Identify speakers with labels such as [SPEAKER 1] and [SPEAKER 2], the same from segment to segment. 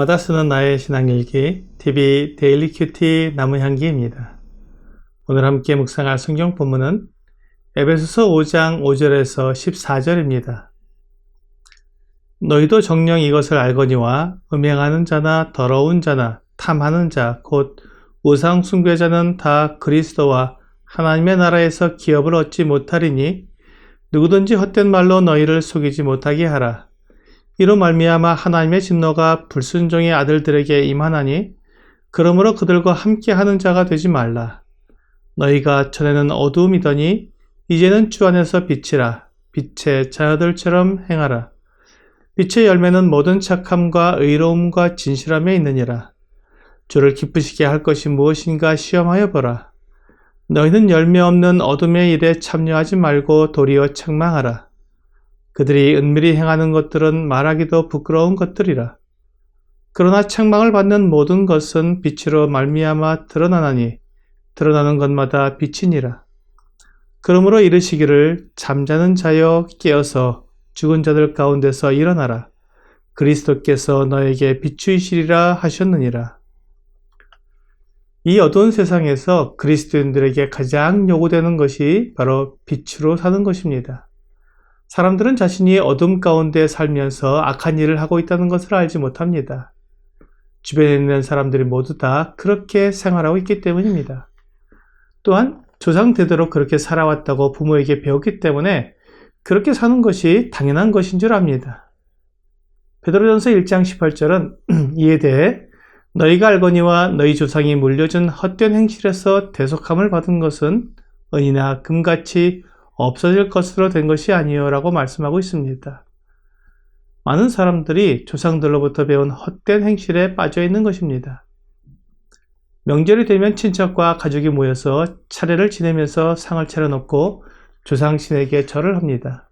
[SPEAKER 1] 주일마다 쓰는 나의 신앙일기 TV 데일리 큐티 나무향기입니다. 오늘 함께 묵상할 성경 본문은 에베소서 5장 5절에서 14절입니다. 너희도 정녕 이것을 알거니와 음행하는 자나 더러운 자나 탐하는 자 곧 우상 숭배자는 다 그리스도와 하나님의 나라에서 기업을 얻지 못하리니 누구든지 헛된 말로 너희를 속이지 못하게 하라. 이로 말미암아 하나님의 진노가 불순종의 아들들에게 임하나니 그러므로 그들과 함께 하는 자가 되지 말라. 너희가 전에는 어두움이더니 이제는 주 안에서 빛이라. 빛의 자녀들처럼 행하라. 빛의 열매는 모든 착함과 의로움과 진실함에 있느니라. 주를 기쁘시게 할 것이 무엇인가 시험하여 보라. 너희는 열매 없는 어둠의 일에 참여하지 말고 도리어 책망하라. 그들이 은밀히 행하는 것들은 말하기도 부끄러운 것들이라. 그러나 책망을 받는 모든 것은 빛으로 말미암아 드러나나니 드러나는 것마다 빛이니라. 그러므로 이르시기를 잠자는 자여 깨어서 죽은 자들 가운데서 일어나라. 그리스도께서 너에게 비추이시리라 하셨느니라. 이 어두운 세상에서 그리스도인들에게 가장 요구되는 것이 바로 빛으로 사는 것입니다. 사람들은 자신이 어둠 가운데 살면서 악한 일을 하고 있다는 것을 알지 못합니다. 주변에 있는 사람들이 모두 다 그렇게 생활하고 있기 때문입니다. 또한 조상대대로 그렇게 살아왔다고 부모에게 배웠기 때문에 그렇게 사는 것이 당연한 것인 줄 압니다. 베드로전서 1장 18절은 이에 대해 너희가 알거니와 너희 조상이 물려준 헛된 행실에서 대속함을 받은 것은 은이나 금같이 없어질 것으로 된 것이 아니요 라고 말씀하고 있습니다. 많은 사람들이 조상들로부터 배운 헛된 행실에 빠져 있는 것입니다. 명절이 되면 친척과 가족이 모여서 차례를 지내면서 상을 차려놓고 조상신에게 절을 합니다.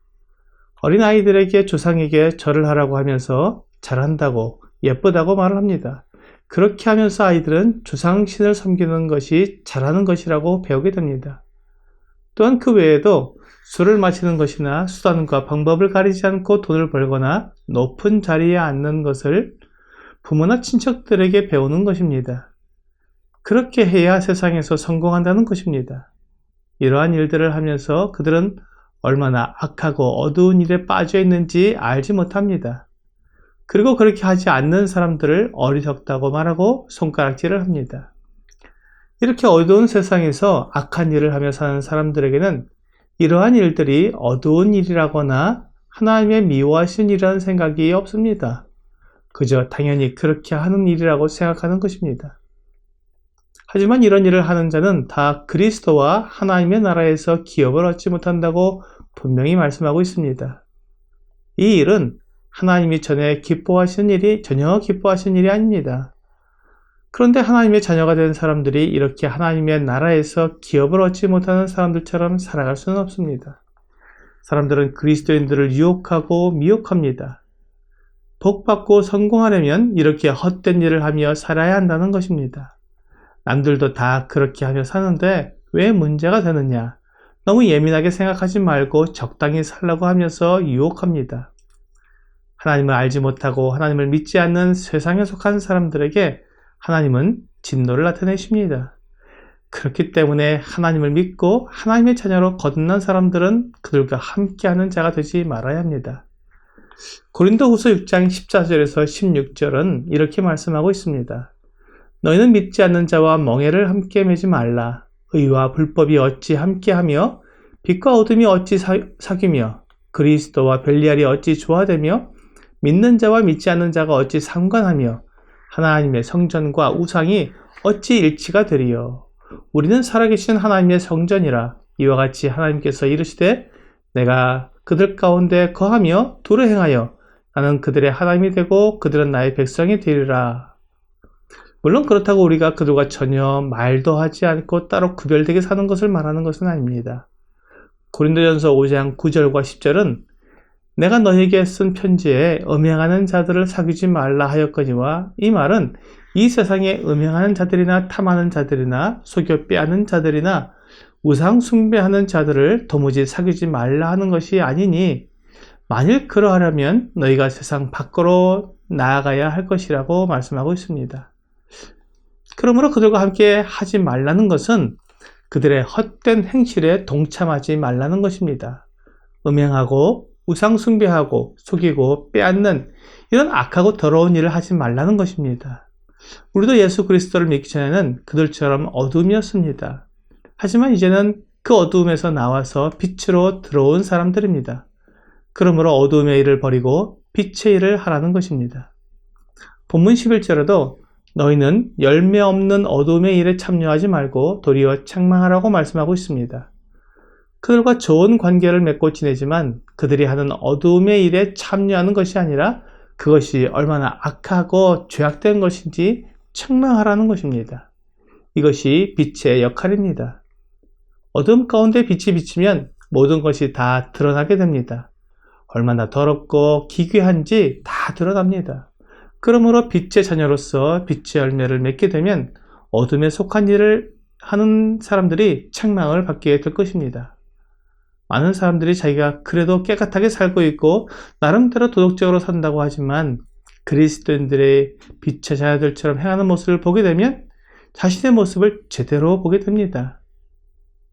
[SPEAKER 1] 어린아이들에게 조상에게 절을 하라고 하면서 잘한다고 예쁘다고 말을 합니다. 그렇게 하면서 아이들은 조상신을 섬기는 것이 잘하는 것이라고 배우게 됩니다. 또한 그 외에도 술을 마시는 것이나 수단과 방법을 가리지 않고 돈을 벌거나 높은 자리에 앉는 것을 부모나 친척들에게 배우는 것입니다. 그렇게 해야 세상에서 성공한다는 것입니다. 이러한 일들을 하면서 그들은 얼마나 악하고 어두운 일에 빠져 있는지 알지 못합니다. 그리고 그렇게 하지 않는 사람들을 어리석다고 말하고 손가락질을 합니다. 이렇게 어두운 세상에서 악한 일을 하며 사는 사람들에게는 이러한 일들이 어두운 일이라거나 하나님의 미워하시는 일이라는 생각이 없습니다. 그저 당연히 그렇게 하는 일이라고 생각하는 것입니다. 하지만 이런 일을 하는 자는 다 그리스도와 하나님의 나라에서 기업을 얻지 못한다고 분명히 말씀하고 있습니다. 이 일은 하나님이 전혀 기뻐하시는 일이 아닙니다. 그런데 하나님의 자녀가 된 사람들이 이렇게 하나님의 나라에서 기업을 얻지 못하는 사람들처럼 살아갈 수는 없습니다. 사람들은 그리스도인들을 유혹하고 미혹합니다. 복받고 성공하려면 이렇게 헛된 일을 하며 살아야 한다는 것입니다. 남들도 다 그렇게 하며 사는데 왜 문제가 되느냐? 너무 예민하게 생각하지 말고 적당히 살라고 하면서 유혹합니다. 하나님을 알지 못하고 하나님을 믿지 않는 세상에 속한 사람들에게 하나님은 진노를 나타내십니다. 그렇기 때문에 하나님을 믿고 하나님의 자녀로 거듭난 사람들은 그들과 함께하는 자가 되지 말아야 합니다. 고린도후서 6장 14절에서 16절은 이렇게 말씀하고 있습니다. 너희는 믿지 않는 자와 멍에를 함께 매지 말라. 의와 불법이 어찌 함께하며 빛과 어둠이 어찌 사귀며 그리스도와 벨리알이 어찌 조화되며 믿는 자와 믿지 않는 자가 어찌 상관하며 하나님의 성전과 우상이 어찌 일치가 되리요. 우리는 살아계신 하나님의 성전이라. 이와 같이 하나님께서 이르시되 내가 그들 가운데 거하며 도를 행하여 나는 그들의 하나님이 되고 그들은 나의 백성이 되리라. 물론 그렇다고 우리가 그들과 전혀 말도 하지 않고 따로 구별되게 사는 것을 말하는 것은 아닙니다. 고린도전서 5장 9절과 10절은 내가 너희에게 쓴 편지에 음행하는 자들을 사귀지 말라 하였거니와 이 말은 이 세상에 음행하는 자들이나 탐하는 자들이나 속여 빼앗는 자들이나 우상 숭배하는 자들을 도무지 사귀지 말라 하는 것이 아니니 만일 그러하려면 너희가 세상 밖으로 나아가야 할 것이라고 말씀하고 있습니다. 그러므로 그들과 함께 하지 말라는 것은 그들의 헛된 행실에 동참하지 말라는 것입니다. 음행하고 우상 숭배하고 속이고 빼앗는 이런 악하고 더러운 일을 하지 말라는 것입니다. 우리도 예수 그리스도를 믿기 전에는 그들처럼 어둠이었습니다. 하지만 이제는 그 어두움에서 나와서 빛으로 들어온 사람들입니다. 그러므로 어두움의 일을 버리고 빛의 일을 하라는 것입니다. 본문 11절에도 너희는 열매 없는 어두움의 일에 참여하지 말고 도리어 책망하라고 말씀하고 있습니다. 그들과 좋은 관계를 맺고 지내지만 그들이 하는 어두움의 일에 참여하는 것이 아니라 그것이 얼마나 악하고 죄악된 것인지 책망하라는 것입니다. 이것이 빛의 역할입니다. 어둠 가운데 빛이 비치면 모든 것이 다 드러나게 됩니다. 얼마나 더럽고 기괴한지 다 드러납니다. 그러므로 빛의 자녀로서 빛의 열매를 맺게 되면 어둠에 속한 일을 하는 사람들이 책망을 받게 될 것입니다. 많은 사람들이 자기가 그래도 깨끗하게 살고 있고 나름대로 도덕적으로 산다고 하지만 그리스도인들의 빛의 자녀들처럼 행하는 모습을 보게 되면 자신의 모습을 제대로 보게 됩니다.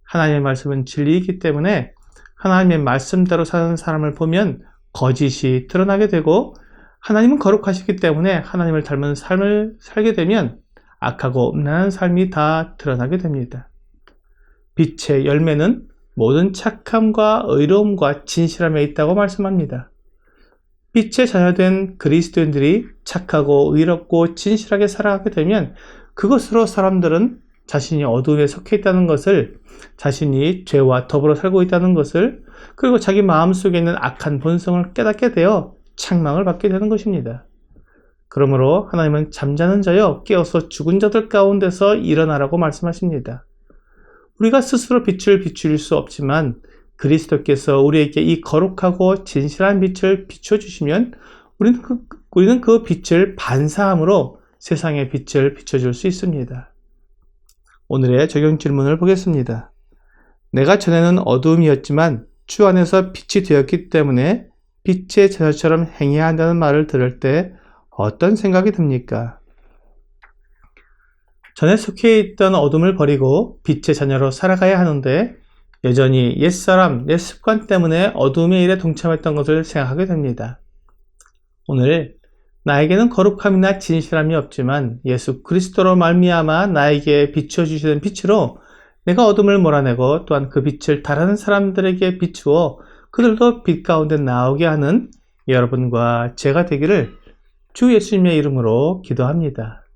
[SPEAKER 1] 하나님의 말씀은 진리이기 때문에 하나님의 말씀대로 사는 사람을 보면 거짓이 드러나게 되고 하나님은 거룩하시기 때문에 하나님을 닮은 삶을 살게 되면 악하고 음란한 삶이 다 드러나게 됩니다. 빛의 열매는 모든 착함과 의로움과 진실함에 있다고 말씀합니다. 빛의 자녀된 그리스도인들이 착하고 의롭고 진실하게 살아가게 되면 그것으로 사람들은 자신이 어두움에 속해 있다는 것을, 자신이 죄와 더불어 살고 있다는 것을, 그리고 자기 마음속에 있는 악한 본성을 깨닫게 되어 책망을 받게 되는 것입니다. 그러므로 하나님은 잠자는 자여 깨어서 죽은 자들 가운데서 일어나라고 말씀하십니다. 우리가 스스로 빛을 비출 수 없지만 그리스도께서 우리에게 이 거룩하고 진실한 빛을 비춰주시면 우리는 그 빛을 반사함으로 세상의 빛을 비춰줄 수 있습니다. 오늘의 적용 질문을 보겠습니다. 내가 전에는 어두움이었지만 주 안에서 빛이 되었기 때문에 빛의 자녀처럼 행해야 한다는 말을 들을 때 어떤 생각이 듭니까? 전에 속해 있던 어둠을 버리고 빛의 자녀로 살아가야 하는데 여전히 옛사람, 옛 습관 때문에 어둠의 일에 동참했던 것을 생각하게 됩니다. 오늘 나에게는 거룩함이나 진실함이 없지만 예수 그리스도로 말미암아 나에게 비춰주시는 빛으로 내가 어둠을 몰아내고 또한 그 빛을 다른 사람들에게 비추어 그들도 빛 가운데 나오게 하는 여러분과 제가 되기를 주 예수님의 이름으로 기도합니다.